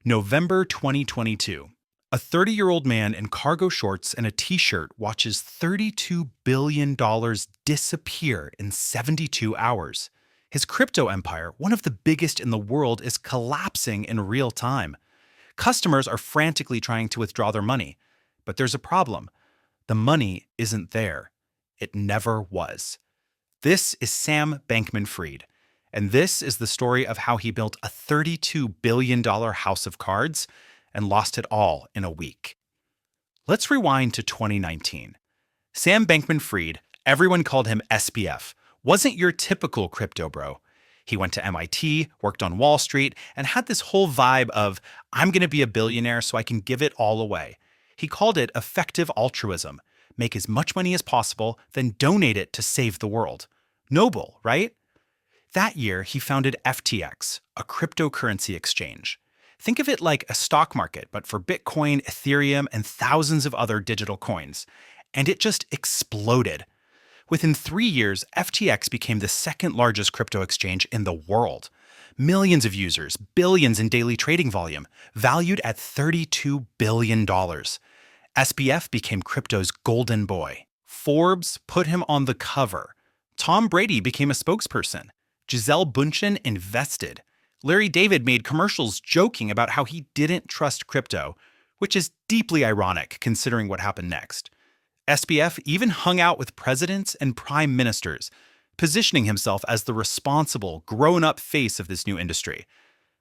November 2022. A 30-year-old man in cargo shorts and a t-shirt watches $32 billion disappear in 72 hours. His crypto empire, one of the biggest in the world, is collapsing in real time. Customers are frantically trying to withdraw their money. But there's a problem. The money isn't there. It never was. This is Sam Bankman-Fried, and this is the story of how he built a $32 billion house of cards and lost it all in a week. Let's rewind to 2019. Sam Bankman-Fried, everyone called him SBF, wasn't your typical crypto bro. He went to MIT, worked on Wall Street, and had this whole vibe of, I'm going to be a billionaire so I can give it all away. He called it effective altruism. Make as much money as possible, then donate it to save the world. Noble, right? That year, he founded FTX, a cryptocurrency exchange. Think of it like a stock market, but for Bitcoin, Ethereum, and thousands of other digital coins. And it just exploded. Within 3 years, FTX became the second largest crypto exchange in the world. Millions of users, billions in daily trading volume, valued at $32 billion. SBF became crypto's golden boy. Forbes put him on the cover. Tom Brady became a spokesperson. Gisele Bündchen invested. Larry David made commercials joking about how he didn't trust crypto, which is deeply ironic considering what happened next. SBF even hung out with presidents and prime ministers, positioning himself as the responsible, grown-up face of this new industry.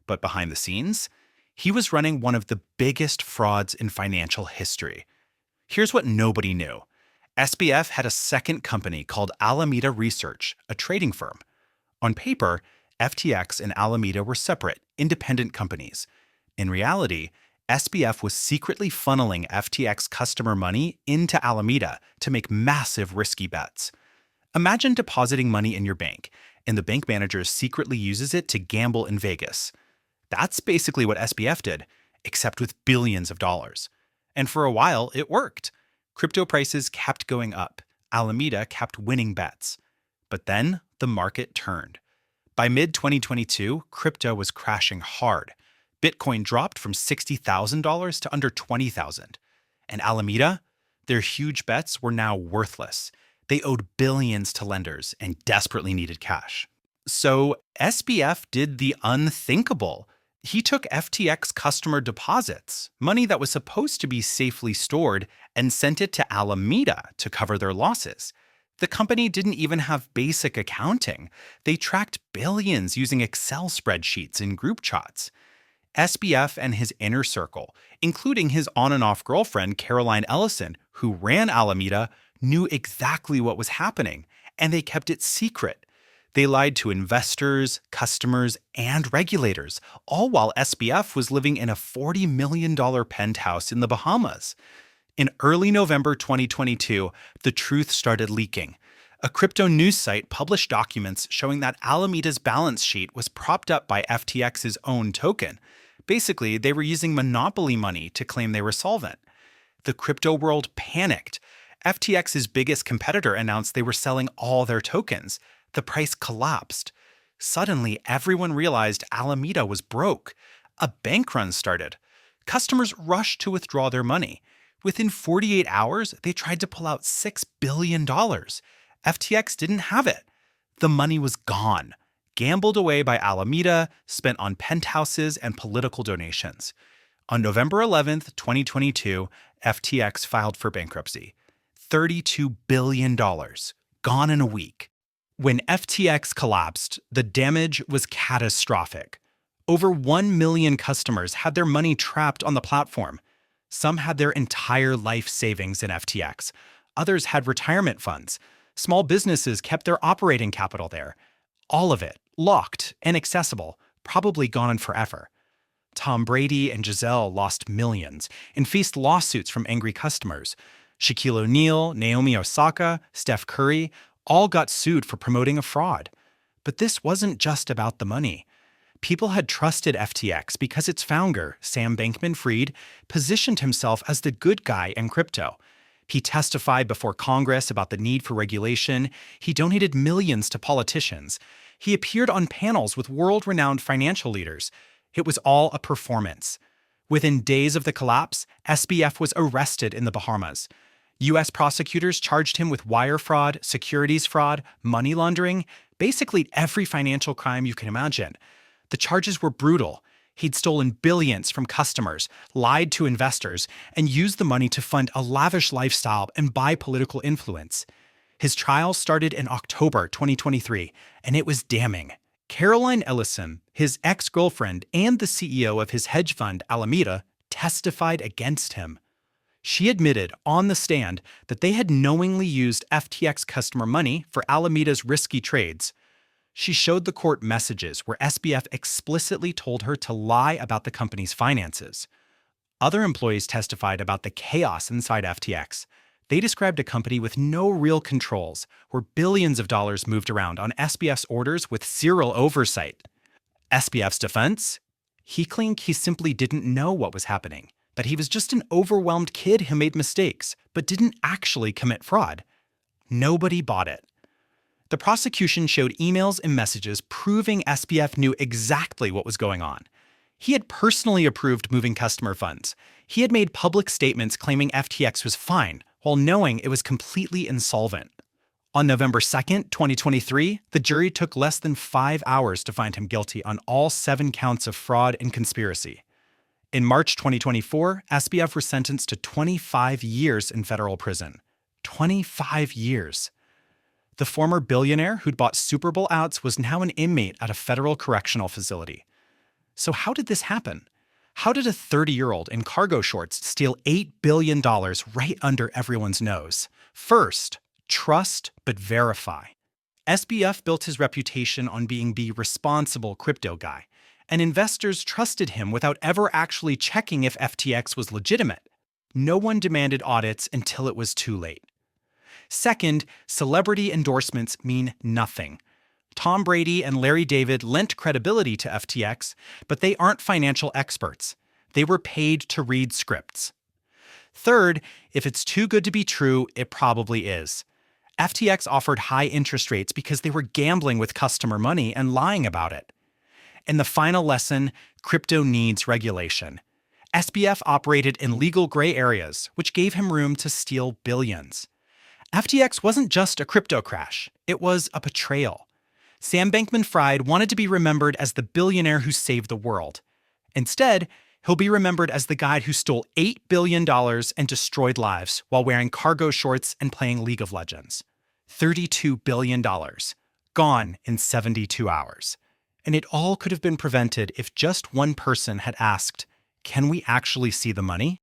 But behind the scenes, he was running one of the biggest frauds in financial history. Here's what nobody knew. SBF had a second company called Alameda Research, a trading firm. On paper, FTX and Alameda were separate, independent companies. In reality, SBF was secretly funneling FTX customer money into Alameda to make massive risky bets. Imagine depositing money in your bank, and the bank manager secretly uses it to gamble in Vegas. That's basically what SBF did, except with billions of dollars. And for a while, it worked. Crypto prices kept going up. Alameda kept winning bets. But then the market turned. By mid-2022, crypto was crashing hard. Bitcoin dropped from $60,000 to under $20,000. And Alameda? Their huge bets were now worthless. They owed billions to lenders and desperately needed cash. So SBF did the unthinkable. He took FTX customer deposits, money that was supposed to be safely stored, and sent it to Alameda to cover their losses. The company didn't even have basic accounting. They tracked billions using Excel spreadsheets and group chats. SBF and his inner circle, including his on and off girlfriend Caroline Ellison, who ran Alameda, knew exactly what was happening, and they kept it secret. They lied to investors, customers, and regulators, all while SBF was living in a $40 million penthouse in the Bahamas. In early November 2022, the truth started leaking. A crypto news site published documents showing that Alameda's balance sheet was propped up by FTX's own token. Basically, they were using monopoly money to claim they were solvent. The crypto world panicked. FTX's biggest competitor announced they were selling all their tokens. The price collapsed. Suddenly, everyone realized Alameda was broke. A bank run started. Customers rushed to withdraw their money. Within 48 hours, they tried to pull out $6 billion. FTX didn't have it. The money was gone, gambled away by Alameda, spent on penthouses and political donations. On November 11th, 2022, FTX filed for bankruptcy. $32 billion, gone in a week. When FTX collapsed, the damage was catastrophic. Over 1 million customers had their money trapped on the platform. Some had their entire life savings in FTX. Others had retirement funds. Small businesses kept their operating capital there. All of it, locked, inaccessible, probably gone forever. Tom Brady and Gisele lost millions and faced lawsuits from angry customers. Shaquille O'Neal, Naomi Osaka, Steph Curry all got sued for promoting a fraud. But this wasn't just about the money. People had trusted FTX because its founder, Sam Bankman-Fried, positioned himself as the good guy in crypto. He testified before Congress about the need for regulation. He donated millions to politicians. He appeared on panels with world-renowned financial leaders. It was all a performance. Within days of the collapse, SBF was arrested in the Bahamas. U.S. prosecutors charged him with wire fraud, securities fraud, money laundering, basically every financial crime you can imagine. The charges were brutal. He'd stolen billions from customers, lied to investors, and used the money to fund a lavish lifestyle and buy political influence. His trial started in October 2023, and it was damning. Caroline Ellison, his ex-girlfriend and the CEO of his hedge fund, Alameda, testified against him. She admitted on the stand that they had knowingly used FTX customer money for Alameda's risky trades. She showed the court messages where SBF explicitly told her to lie about the company's finances. Other employees testified about the chaos inside FTX. They described a company with no real controls, where billions of dollars moved around on SBF's orders with zero oversight. SBF's defense? He claimed he simply didn't know what was happening, that he was just an overwhelmed kid who made mistakes, but didn't actually commit fraud. Nobody bought it. The prosecution showed emails and messages proving SBF knew exactly what was going on. He had personally approved moving customer funds. He had made public statements claiming FTX was fine, while knowing it was completely insolvent. On November 2nd, 2023, the jury took less than 5 hours to find him guilty on all 7 counts of fraud and conspiracy. In March 2024, SBF was sentenced to 25 years in federal prison. 25 years. The former billionaire who'd bought Super Bowl outs was now an inmate at a federal correctional facility. So how did this happen? How did a 30-year-old in cargo shorts steal $8 billion right under everyone's nose? First, trust but verify. SBF built his reputation on being the responsible crypto guy, and investors trusted him without ever actually checking if FTX was legitimate. No one demanded audits until it was too late. Second, celebrity endorsements mean nothing. Tom Brady and Larry David lent credibility to FTX, but they aren't financial experts. They were paid to read scripts. Third, if it's too good to be true, it probably is. FTX offered high interest rates because they were gambling with customer money and lying about it. And the final lesson, crypto needs regulation. SBF operated in legal gray areas, which gave him room to steal billions. FTX wasn't just a crypto crash, it was a betrayal. Sam Bankman-Fried wanted to be remembered as the billionaire who saved the world. Instead, he'll be remembered as the guy who stole $8 billion and destroyed lives while wearing cargo shorts and playing League of Legends. $32 billion. Gone in 72 hours. And it all could have been prevented if just one person had asked, "Can we actually see the money?"